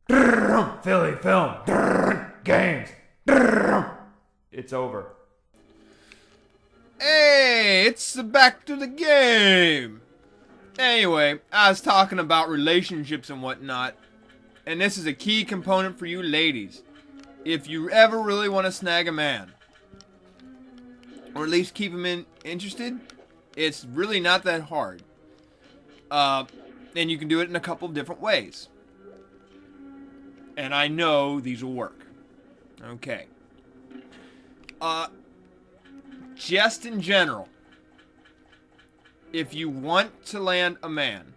Philly film. Games. It's over. Hey, it's back to the game. Anyway, I was talking about relationships and whatnot, and this is a key component for you ladies. If you ever really want to snag a man, or at least keep him interested, it's really not that hard. And you can do it in a couple of different ways. And I know these will work. Okay. Just in general, if you want to land a man,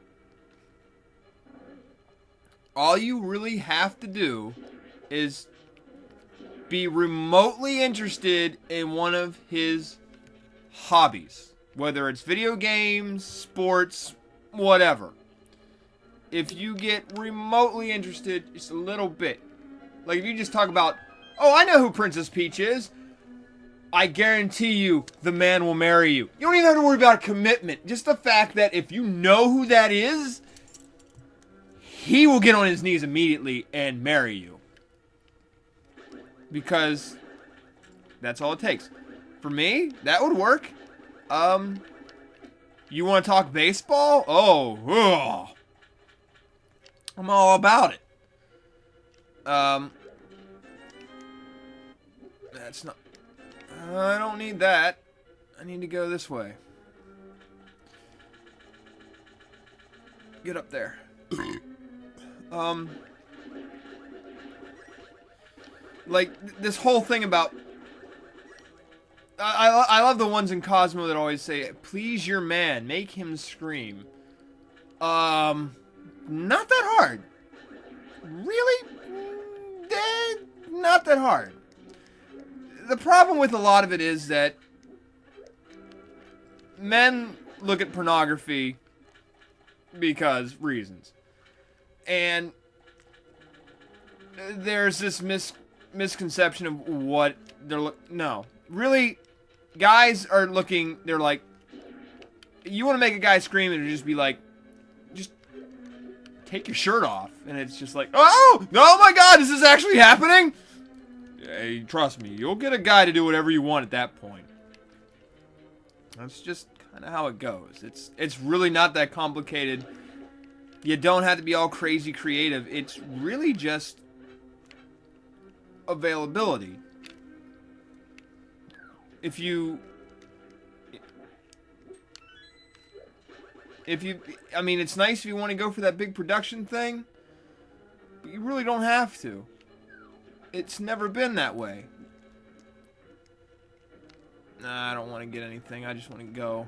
all you really have to do is be remotely interested in one of his hobbies. Whether it's video games, sports, whatever. If you get remotely interested, just a little bit. Like if you just talk about, oh, I know who Princess Peach is. I guarantee you the man will marry you. You don't even have to worry about commitment. Just the fact that if you know who that is, he will get on his knees immediately and marry you. Because that's all it takes. For me, that would work. You want to talk baseball? Oh, I'm all about it. That's not... I don't need that. I need to go this way. Get up there. Like, this whole thing about... I love the ones in Cosmo that always say, please your man, make him scream. Not that hard. Really? Not that hard. The problem with a lot of it is that men look at pornography because reasons. And there's this misconception of what they're no. Really, guys are looking, they're like, you want to make a guy scream and just be like, just take your shirt off. And it's just like, oh my god, is this actually happening? Hey, trust me, you'll get a guy to do whatever you want at that point. That's just kind of how it goes. It's really not that complicated. You don't have to be all crazy creative. It's really just availability. I mean, it's nice if you want to go for that big production thing, but you really don't have to. It's never been that way. Nah, I don't want to get anything. I just want to go.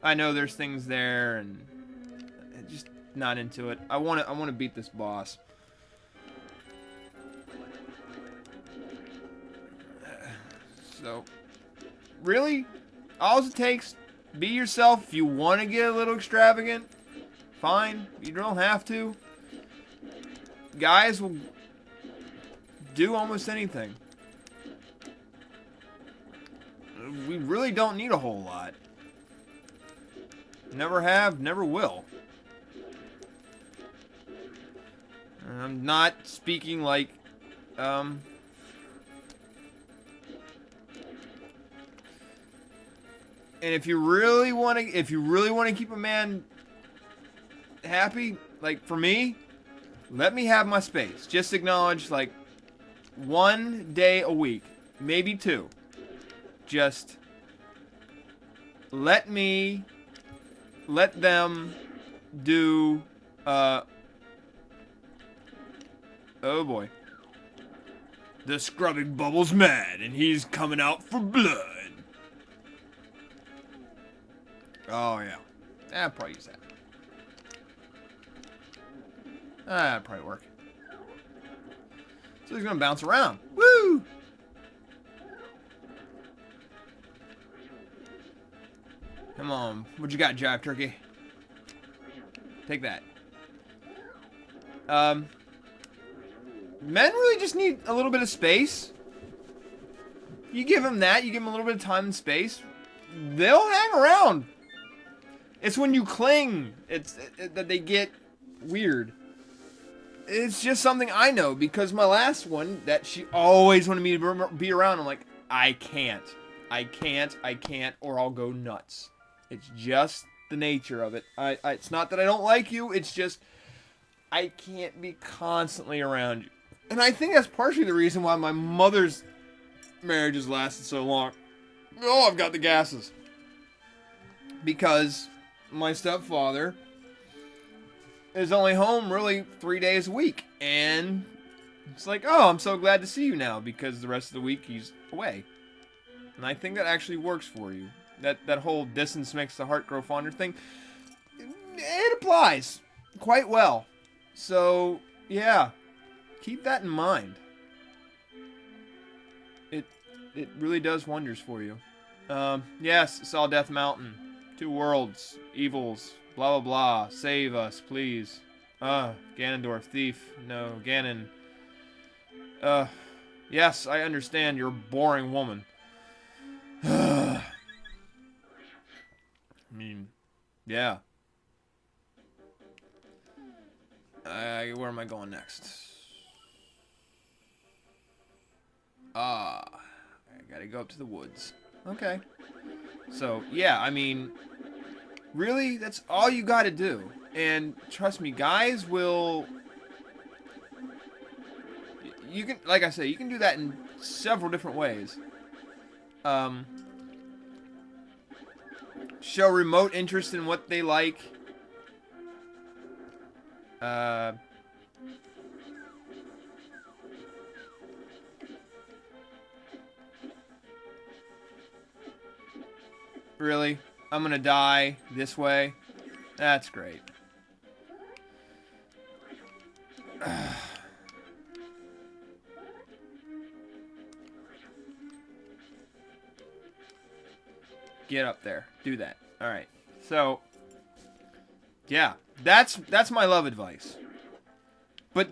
I know there's things there, and just not into it. I want to beat this boss. So, really, all it takes, be yourself. If you want to get a little extravagant, fine. You don't have to. Guys will do almost anything. We really don't need a whole lot. Never have, never will. I'm not speaking like, and if you really want to keep a man happy, like for me, let me have my space. Just acknowledge, like, 1 day a week, maybe 2. Just let them do, oh boy. The scrubbing bubble's mad and he's coming out for blood. Oh yeah. I'll probably use that. That'd probably work. So he's gonna bounce around. Woo! Come on. What you got, Jive Turkey? Take that. Men really just need a little bit of space. You give them that, you give them a little bit of time and space, they'll hang around. It's when you cling that they get weird. it's just something I know because my last one that she always wanted me to be around. I'm like, I can't, or I'll go nuts. It's just the nature of it. It's not that I don't like you. It's just I can't be constantly around you. And I think that's partially the reason why my mother's marriage has lasted so long. Oh, I've got the gases. Because my stepfather is only home really 3 days a week. And it's like, oh, I'm so glad to see you now because the rest of the week he's away. And I think that actually works for you. That whole distance makes the heart grow fonder thing, it applies quite well. So, yeah, keep that in mind. It really does wonders for you. Yes, saw Death Mountain. 2 worlds, evils, blah blah blah. Save us, please. Ganondorf, thief. No, Ganon. Yes, I understand you're a boring woman. I mean, yeah. Where am I going next? I gotta go up to the woods. Okay. So, yeah, I mean, really, that's all you gotta do. And trust me, guys will... You can, like I say, you can do that in several different ways. Show remote interest in what they like. Really? I'm gonna die this way? That's great. Get up there. Do that. Alright. So, yeah. That's my love advice. But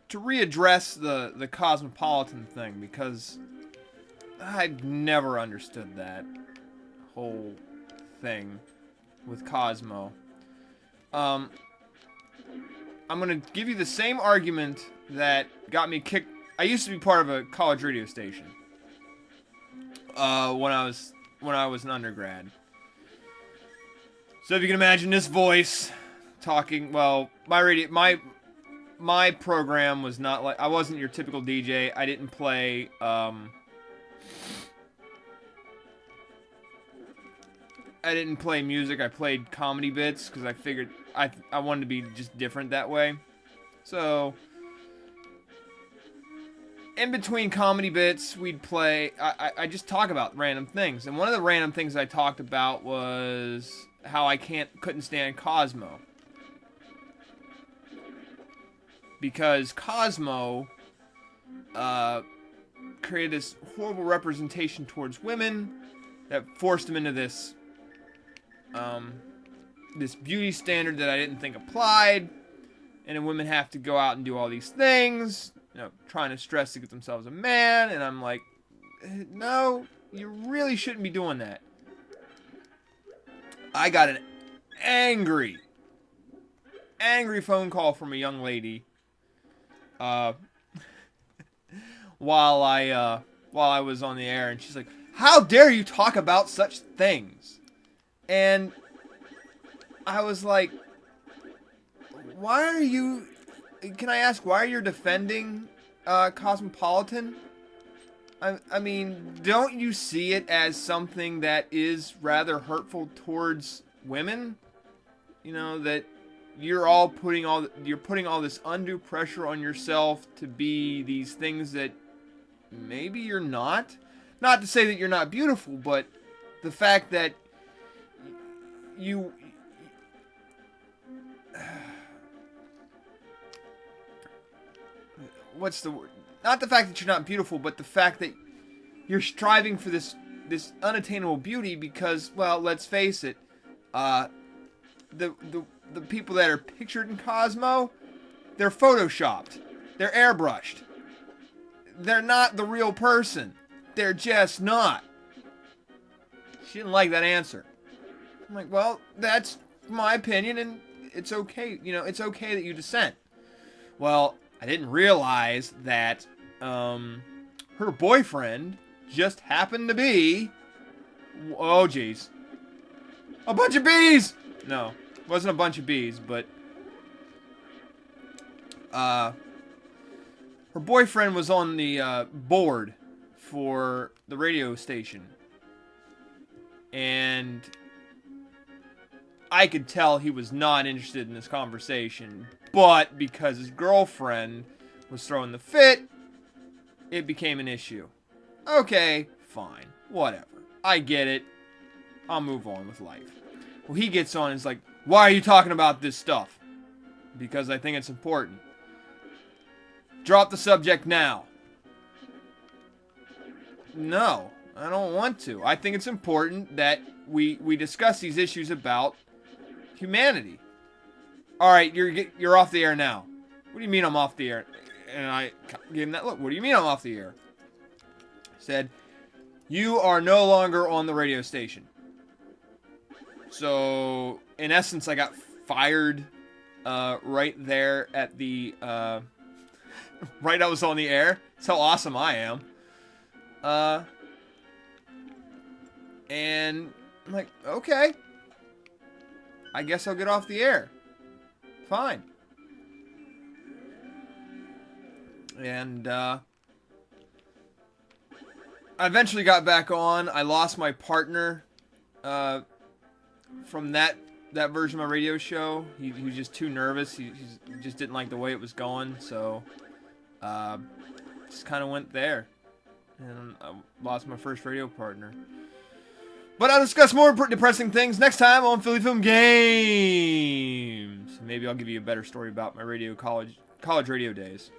to readdress the cosmopolitan thing, because I've never understood that whole thing with Cosmo. I'm gonna give you the same argument that got me kicked. I used to be part of a college radio station. When I was an undergrad. So if you can imagine this voice talking, well, my program was not like, I wasn't your typical DJ. I didn't play music. I played comedy bits because I figured I wanted to be just different that way. So in between comedy bits, we'd play, I just talk about random things. And one of the random things I talked about was how I couldn't stand Cosmo. Because Cosmo created this horrible representation towards women that forced them into this beauty standard that I didn't think applied. And then women have to go out and do all these things, you know, trying to stress to get themselves a man. And I'm like, no, you really shouldn't be doing that. I got an angry phone call from a young lady while I was on the air, and she's like, how dare you talk about such things? And I was like, can I ask why you're defending Cosmopolitan? I mean, don't you see it as something that is rather hurtful towards women? You know, that you're putting all this undue pressure on yourself to be these things that maybe you're not. Not to say that you're not beautiful, but the fact that you what's the word? Not the fact that you're not beautiful, but the fact that you're striving for this unattainable beauty because, well, let's face it, the people that are pictured in Cosmo, they're photoshopped. They're airbrushed. They're not the real person. They're just not. She didn't like that answer. I'm like, well, that's my opinion, and it's okay. You know, it's okay that you dissent. Well, I didn't realize that her boyfriend just happened to be... Oh, jeez. A bunch of bees! No, it wasn't a bunch of bees, but... her boyfriend was on the board for the radio station. And I could tell he was not interested in this conversation. But because his girlfriend was throwing the fit, it became an issue. Okay, fine. Whatever. I get it. I'll move on with life. Well, he gets on and is like, why are you talking about this stuff? Because I think it's important. Drop the subject now. No, I don't want to. I think it's important that we discuss these issues about humanity. All right, you're off the air now. What do you mean I'm off the air? And I gave him that look. What do you mean I'm off the air? I said, you are no longer on the radio station. So, in essence, I got fired right there at the... right I was on the air. That's how awesome I am. And I'm like, okay. I guess I'll get off the air. Fine. And, I eventually got back on. I lost my partner, from that version of my radio show. He was just too nervous. He just didn't like the way it was going, so, just kind of went there. And I lost my first radio partner. But I'll discuss more depressing things next time on Philly Film Games. Maybe I'll give you a better story about my college radio days.